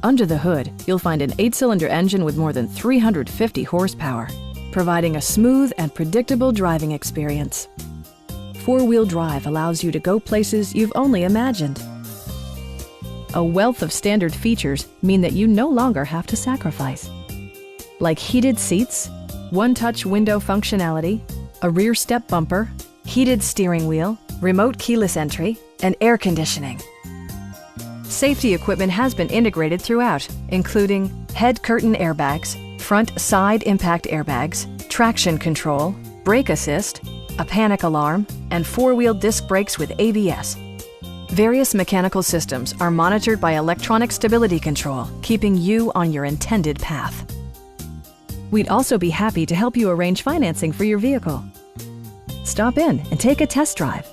Under the hood, you'll find an 8-cylinder engine with more than 350 horsepower, providing a smooth and predictable driving experience. 4-wheel drive allows you to go places you've only imagined. A wealth of standard features mean that you no longer have to sacrifice, like heated seats, one-touch window functionality, a rear step bumper, heated steering wheel, remote keyless entry, and air conditioning. Safety equipment has been integrated throughout, including head curtain airbags, front side impact airbags, traction control, brake assist, a panic alarm, and 4-wheel disc brakes with ABS. Various mechanical systems are monitored by electronic stability control, keeping you on your intended path. We'd also be happy to help you arrange financing for your vehicle. Stop in and take a test drive.